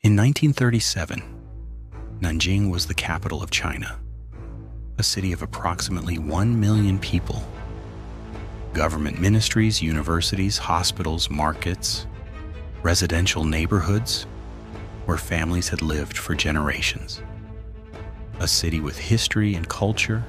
In 1937, Nanjing was the capital of China, a city of approximately 1 million people. Government ministries, universities, hospitals, markets, residential neighborhoods where families had lived for generations. A city with history and culture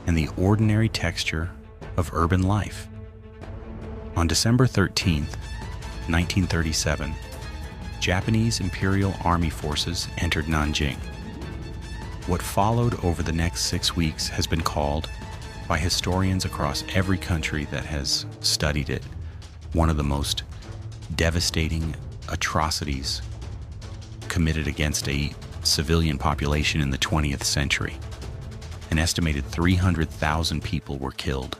and the ordinary texture of urban life. On December 13th, 1937, Japanese Imperial Army forces entered Nanjing. What followed over the next 6 weeks has been called, by historians across every country that has studied it, one of the most devastating atrocities committed against a civilian population in the 20th century. An estimated 300,000 people were killed.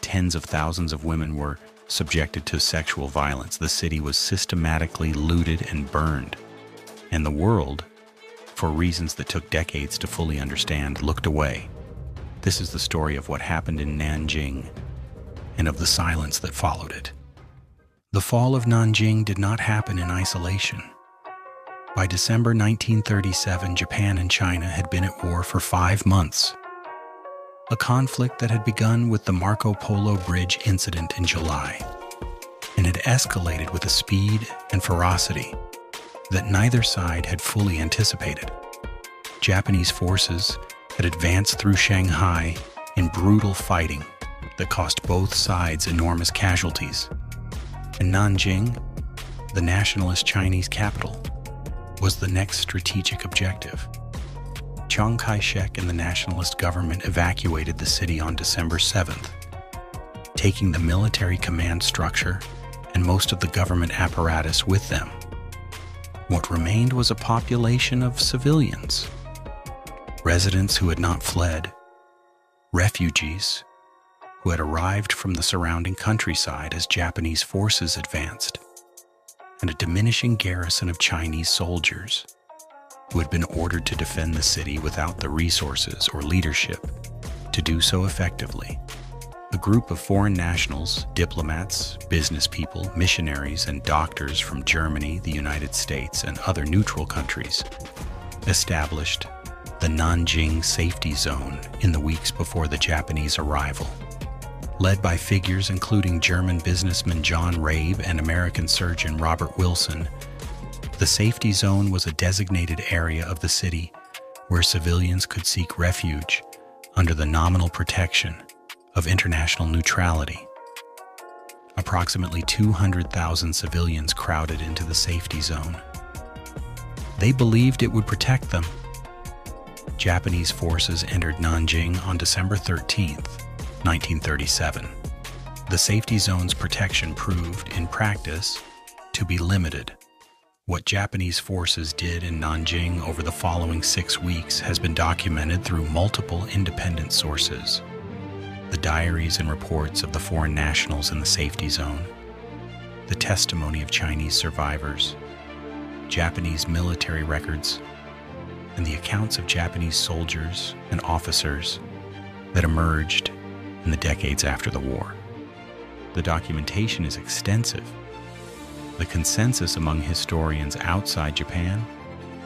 Tens of thousands of women were subjected to sexual violence. The city was systematically looted and burned. And the world, for reasons that took decades to fully understand, looked away. This is the story of what happened in Nanjing and of the silence that followed it. The fall of Nanjing did not happen in isolation. By December 1937, Japan and China had been at war for 5 months. A conflict that had begun with the Marco Polo Bridge incident in July and had escalated with a speed and ferocity that neither side had fully anticipated. Japanese forces had advanced through Shanghai in brutal fighting that cost both sides enormous casualties. And Nanjing, the nationalist Chinese capital, was the next strategic objective. Chiang Kai-shek and the nationalist government evacuated the city on December 7th, taking the military command structure and most of the government apparatus with them. What remained was a population of civilians, residents who had not fled, refugees who had arrived from the surrounding countryside as Japanese forces advanced, and a diminishing garrison of Chinese soldiers who had been ordered to defend the city without the resources or leadership to do so effectively. A group of foreign nationals, diplomats, business people, missionaries, and doctors from Germany, the United States, and other neutral countries established the Nanjing Safety Zone in the weeks before the Japanese arrival. Led by figures including German businessman John Rabe and American surgeon Robert Wilson, the safety zone was a designated area of the city where civilians could seek refuge under the nominal protection of international neutrality. Approximately 200,000 civilians crowded into the safety zone. They believed it would protect them. Japanese forces entered Nanjing on December 13th, 1937. The safety zone's protection proved, in practice, to be limited. What Japanese forces did in Nanjing over the following 6 weeks has been documented through multiple independent sources. The diaries and reports of the foreign nationals in the safety zone, the testimony of Chinese survivors, Japanese military records, and the accounts of Japanese soldiers and officers that emerged in the decades after the war. The documentation is extensive. The consensus among historians outside Japan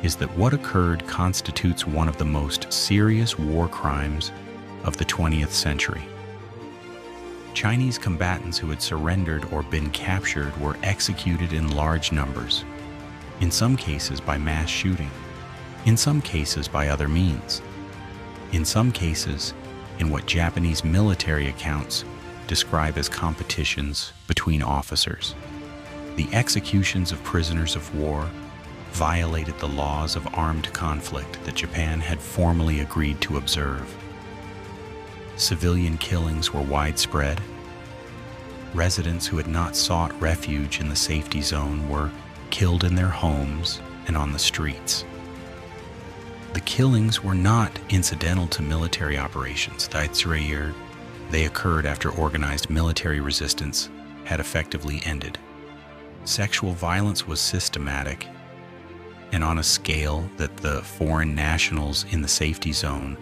is that what occurred constitutes one of the most serious war crimes of the 20th century. Chinese combatants who had surrendered or been captured were executed in large numbers, in some cases by mass shooting, in some cases by other means, in some cases in what Japanese military accounts describe as competitions between officers. The executions of prisoners of war violated the laws of armed conflict that Japan had formally agreed to observe. Civilian killings were widespread. Residents who had not sought refuge in the safety zone were killed in their homes and on the streets. The killings were not incidental to military operations. They occurred after organized military resistance had effectively ended. Sexual violence was systematic and on a scale that the foreign nationals in the safety zone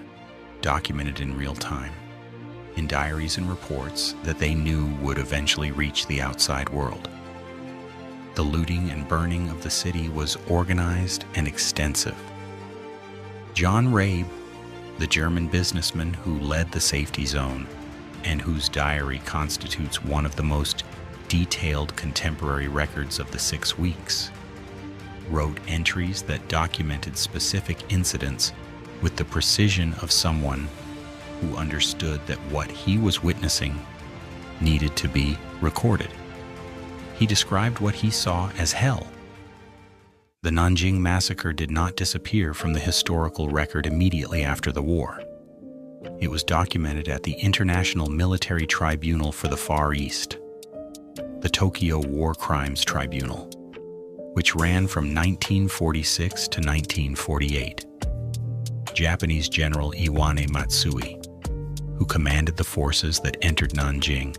documented in real time, in diaries and reports that they knew would eventually reach the outside world. The looting and burning of the city was organized and extensive. John Rabe, the German businessman who led the safety zone and whose diary constitutes one of the most detailed contemporary records of the 6 weeks, wrote entries that documented specific incidents with the precision of someone who understood that what he was witnessing needed to be recorded. He described what he saw as hell. The Nanjing Massacre did not disappear from the historical record immediately after the war. It was documented at the International Military Tribunal for the Far East, the Tokyo War Crimes Tribunal, which ran from 1946 to 1948. Japanese General Iwane Matsui, who commanded the forces that entered Nanjing,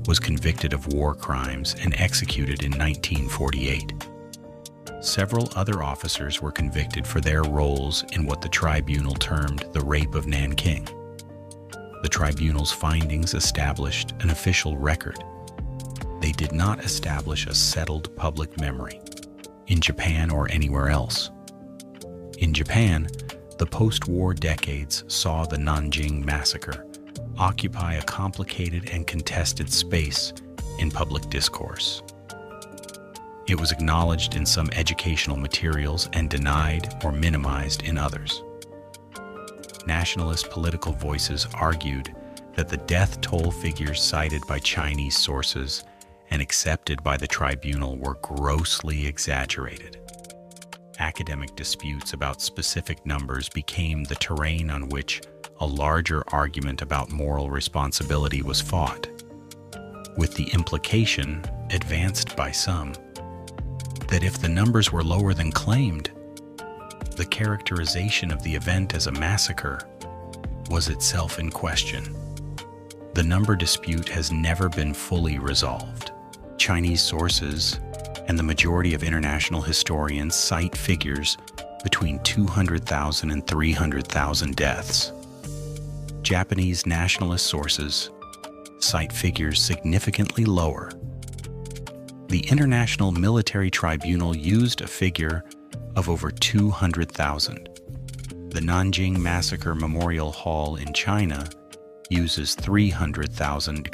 was convicted of war crimes and executed in 1948. Several other officers were convicted for their roles in what the tribunal termed the Rape of Nanking. The tribunal's findings established an official record. They did not establish a settled public memory, in Japan or anywhere else. In Japan, the post-war decades saw the Nanjing Massacre occupy a complicated and contested space in public discourse. It was acknowledged in some educational materials and denied or minimized in others. Nationalist political voices argued that the death toll figures cited by Chinese sources and accepted by the tribunal were grossly exaggerated. Academic disputes about specific numbers became the terrain on which a larger argument about moral responsibility was fought, with the implication, advanced by some, that if the numbers were lower than claimed, the characterization of the event as a massacre was itself in question. The number dispute has never been fully resolved. Chinese sources and the majority of international historians cite figures between 200,000 and 300,000 deaths. Japanese nationalist sources cite figures significantly lower. The International Military Tribunal used a figure of over 200,000. The Nanjing Massacre Memorial Hall in China uses 300,000,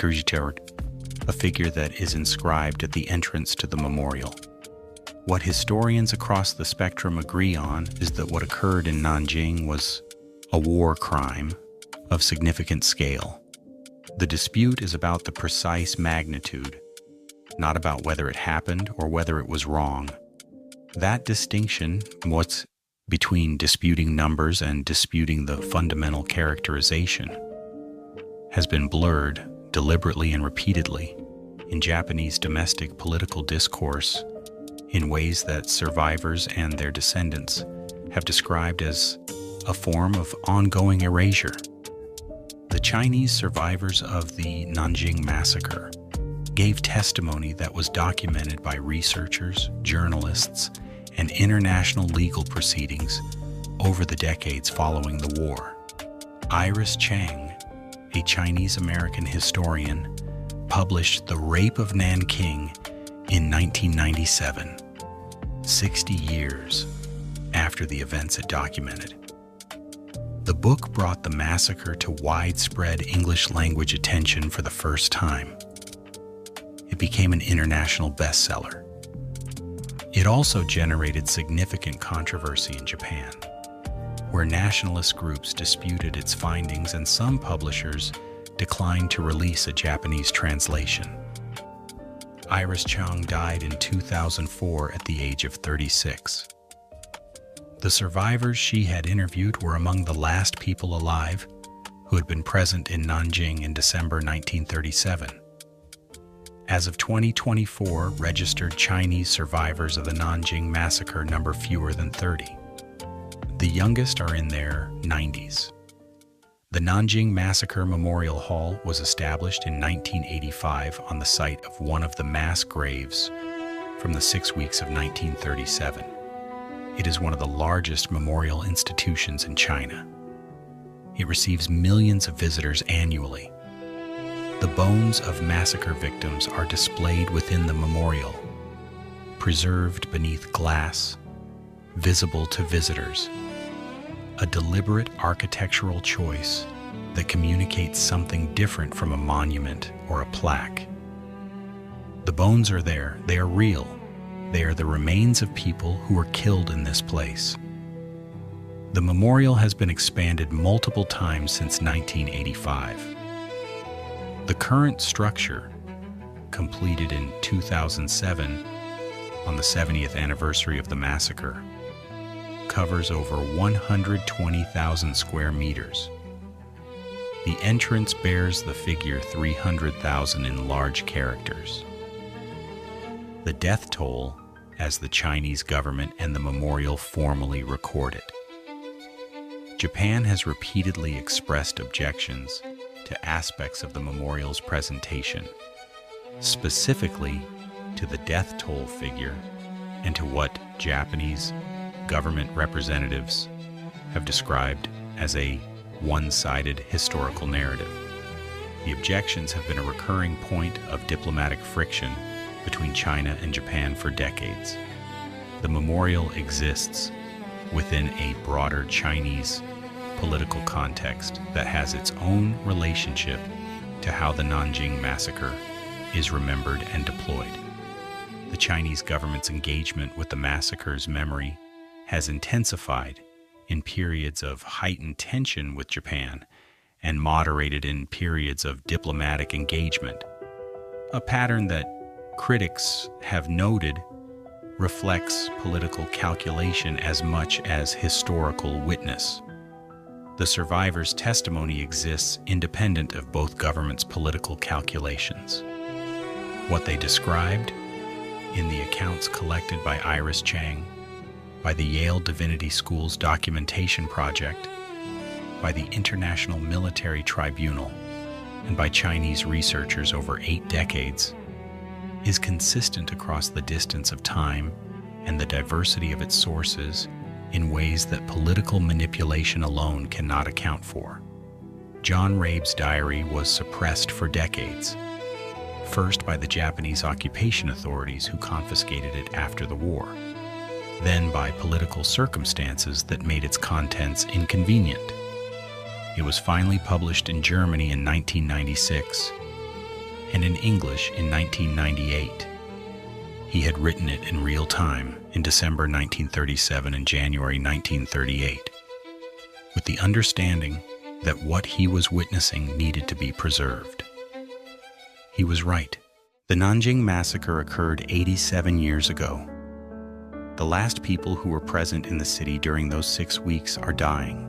a figure that is inscribed at the entrance to the memorial. What historians across the spectrum agree on is that what occurred in Nanjing was a war crime of significant scale. The dispute is about the precise magnitude, not about whether it happened or whether it was wrong. That distinction, what's between disputing numbers and disputing the fundamental characterization, has been blurred deliberately and repeatedly in Japanese domestic political discourse in ways that survivors and their descendants have described as a form of ongoing erasure. The Chinese survivors of the Nanjing Massacre gave testimony that was documented by researchers, journalists, and international legal proceedings over the decades following the war. Iris Chang, a Chinese-American historian, published The Rape of Nanking in 1997, 60 years after the events it documented. The book brought the massacre to widespread English-language attention for the first time. It became an international bestseller. It also generated significant controversy in Japan, where nationalist groups disputed its findings and some publishers declined to release a Japanese translation. Iris Chang died in 2004 at the age of 36. The survivors she had interviewed were among the last people alive who had been present in Nanjing in December 1937. As of 2024, registered Chinese survivors of the Nanjing Massacre number fewer than 30. The youngest are in their 90s. The Nanjing Massacre Memorial Hall was established in 1985 on the site of one of the mass graves from the 6 weeks of 1937. It is one of the largest memorial institutions in China. It receives millions of visitors annually. The bones of massacre victims are displayed within the memorial, preserved beneath glass, visible to visitors. A deliberate architectural choice that communicates something different from a monument or a plaque. The bones are there, they are real. They are the remains of people who were killed in this place. The memorial has been expanded multiple times since 1985. The current structure, completed in 2007 on the 70th anniversary of the massacre, covers over 120,000 square meters. The entrance bears the figure 300,000 in large characters. The death toll, as the Chinese government and the memorial formally record it. Japan has repeatedly expressed objections to aspects of the memorial's presentation, specifically to the death toll figure and to what Japanese government representatives have described as a one-sided historical narrative. The objections have been a recurring point of diplomatic friction between China and Japan for decades. The memorial exists within a broader Chinese political context that has its own relationship to how the Nanjing Massacre is remembered and deployed. The Chinese government's engagement with the massacre's memory has intensified in periods of heightened tension with Japan and moderated in periods of diplomatic engagement, a pattern that critics have noted reflects political calculation as much as historical witness. The survivors' testimony exists independent of both governments' political calculations. What they described in the accounts collected by Iris Chang, by the Yale Divinity School's documentation project, by the International Military Tribunal, and by Chinese researchers over 8 decades, is consistent across the distance of time and the diversity of its sources in ways that political manipulation alone cannot account for. John Rabe's diary was suppressed for decades, first by the Japanese occupation authorities who confiscated it after the war, then by political circumstances that made its contents inconvenient. It was finally published in Germany in 1996 and in English in 1998. He had written it in real time in December 1937 and January 1938, with the understanding that what he was witnessing needed to be preserved. He was right. The Nanjing Massacre occurred 87 years ago. The last people who were present in the city during those 6 weeks are dying.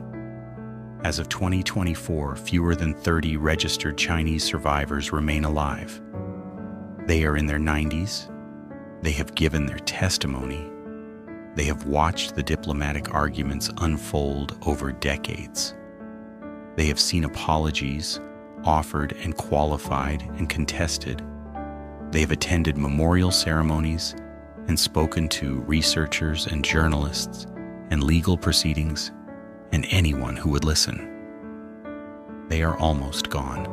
As of 2024, fewer than 30 registered Chinese survivors remain alive. They are in their 90s. They have given their testimony. They have watched the diplomatic arguments unfold over decades. They have seen apologies offered and qualified and contested. They have attended memorial ceremonies and spoken to researchers and journalists and legal proceedings and anyone who would listen. They are almost gone.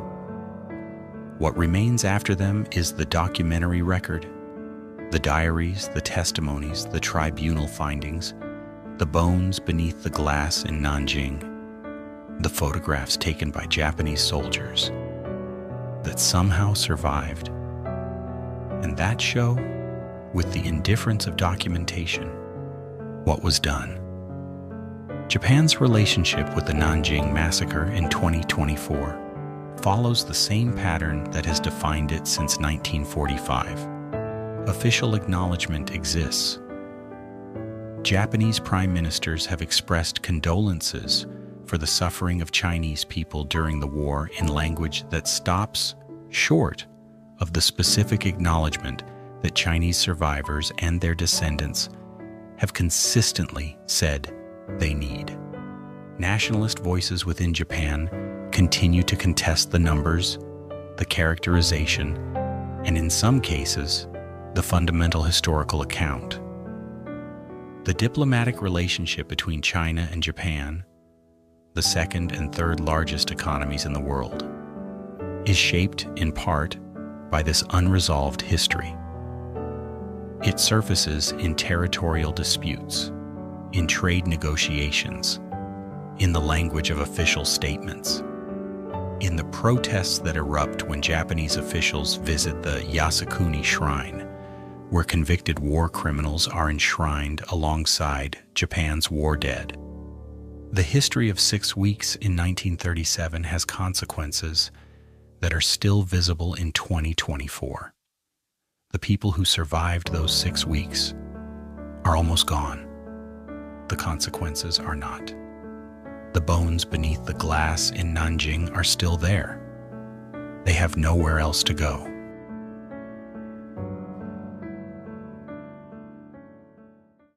What remains after them is the documentary record, the diaries, the testimonies, the tribunal findings, the bones beneath the glass in Nanjing, the photographs taken by Japanese soldiers that somehow survived, and that show, with the indifference of documentation, what was done. Japan's relationship with the Nanjing Massacre in 2024 follows the same pattern that has defined it since 1945. Official acknowledgement exists. Japanese prime ministers have expressed condolences for the suffering of Chinese people during the war in language that stops short of the specific acknowledgement that Chinese survivors and their descendants have consistently said they need. Nationalist voices within Japan continue to contest the numbers, the characterization, and in some cases, the fundamental historical account. The diplomatic relationship between China and Japan, the second and third largest economies in the world, is shaped in part by this unresolved history. It surfaces in territorial disputes, in trade negotiations, in the language of official statements, in the protests that erupt when Japanese officials visit the Yasukuni Shrine, where convicted war criminals are enshrined alongside Japan's war dead. The history of 6 weeks in 1937 has consequences that are still visible in 2024. The people who survived those 6 weeks are almost gone. The consequences are not. The bones beneath the glass in Nanjing are still there. They have nowhere else to go.